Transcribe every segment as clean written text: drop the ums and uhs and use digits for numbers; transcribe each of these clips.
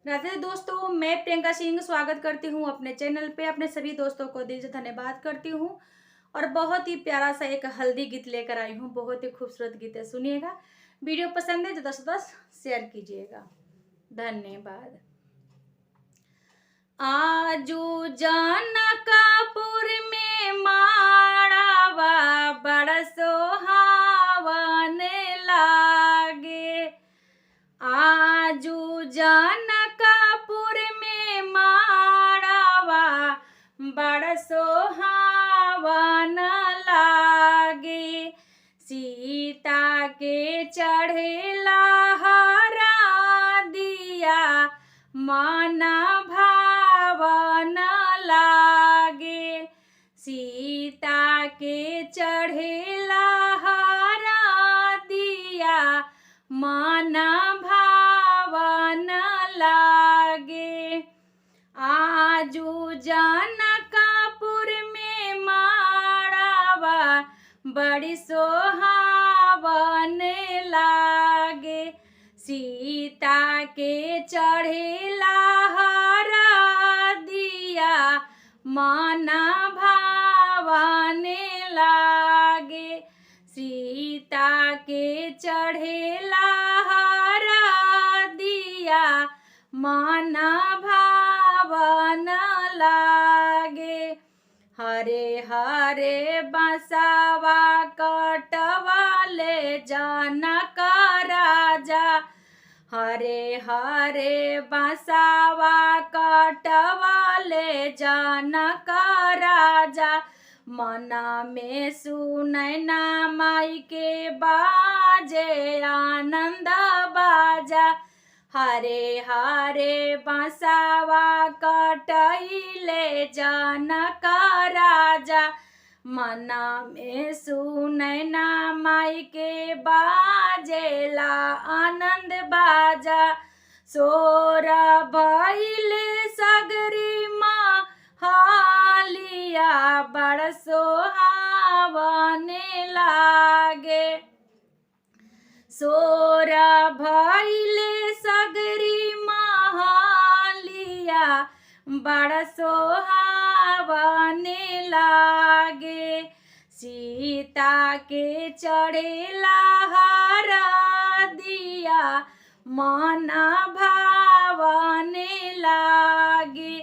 राधे दोस्तों, मैं प्रियंका सिंह स्वागत करती हूँ अपने चैनल पे। अपने सभी दोस्तों को दिल से धन्यवाद करती हूँ और बहुत ही प्यारा सा एक हल्दी गीत लेकर आई हूँ। बहुत ही खूबसूरत गीत है, सुनिएगा। वीडियो पसंद है तो 10 शेयर कीजिएगा। धन्यवाद। आजू जनकपुर में माड़ावा बड़ सोहावन लागे। आजू जनकपुर में माड़ावा बड़ सोहावन लागे। सीता के चढ़ेला हरा दिया मन भावन लागे। सीता के चढ़ेला हरा दिया मन भावन लागे। आजू जनकपुर में माड़ावा बड़ी सोहावन लागे। सीता के चढ़ेला हरा दिया मन भावन लागे। सीता के चढ़ेला हरा दिया मन भावन लागे। हरे हरे बसवा कटवाले जनक राजा। हरे हरे बसवा कटवाले जनक राजा। मना में सुनैना माई के बाजे आनंद बाजा। हरे हरे बसवा कटैले जनक राजा। मना में सुनैना माई के बाजेला आनंद बाजा। सोर भइले सगरी माँ हालिया बड़ सोहावन लागे। सोर भइले सगरी महालिया बड़ सोहावन लागे। सीता के चढ़ेला हरा दिया मन भावन लागे।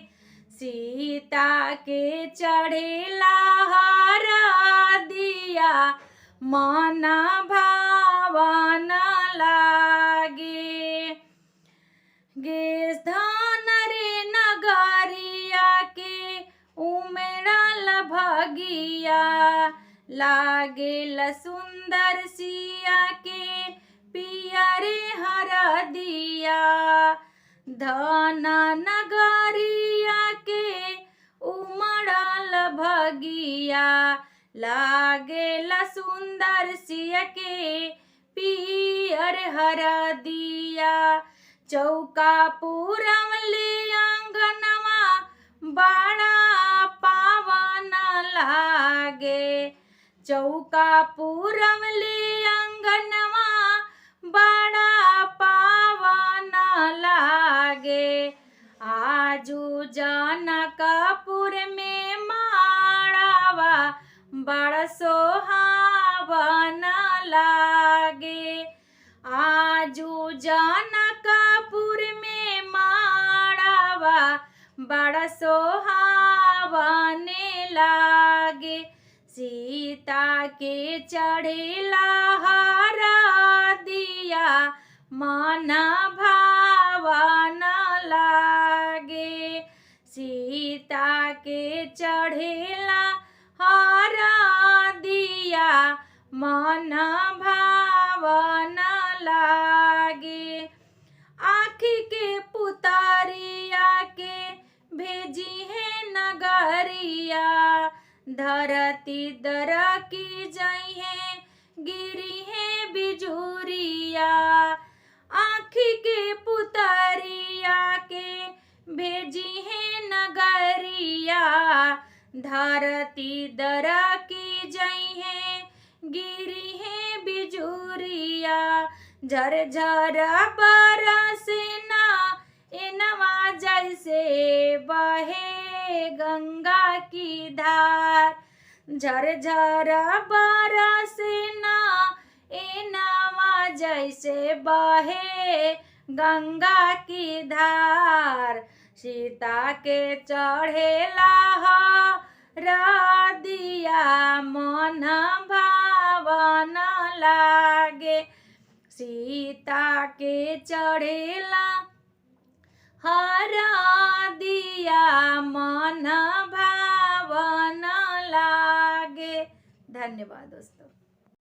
सीता के चढ़ेला हरा दिया मन भावन लागे। गे धान रे नगरिया के उमड़ल भगिया। लागेल सुंदर सिया के पियरे हरदिया। धन नगरिया के उमड़ल भगिया। लागेल सुंदर सिया के पियर हरदिया। चौका पुरवले आंगनवा बड़ा पावन लागे। चौका पुरवले आंगनवा बड़ा पावन लागे। आजू जनकपुर में माड़ावा बड़ सोहावन लागे। आजू जनकपुर में माड़ावा बड़ सोहावन लागे। सीता के चढ़ेला हरा दिया मन भावन लागे। सीता के चढ़ेला हरा दिया मन भावन लागे। आँखी के पुतारिया के भेजी है नगरिया। धरती दर की जई है गिरी है बिजुरिया। आँखी के पुतारिया के भेजी है नगरिया। धरती दर की जई है गिरी है बिजुरिया। झर झर बरसे ना एना जैसे बहे गंगा की धार। झरझर बरसे ना ए नवा जैसे बहे गंगा की धार। सीता के चढ़ेला दिया मन भावन लागे। सीता के चढ़ेला दिया मन भावन लागे। धन्यवाद दोस्तों।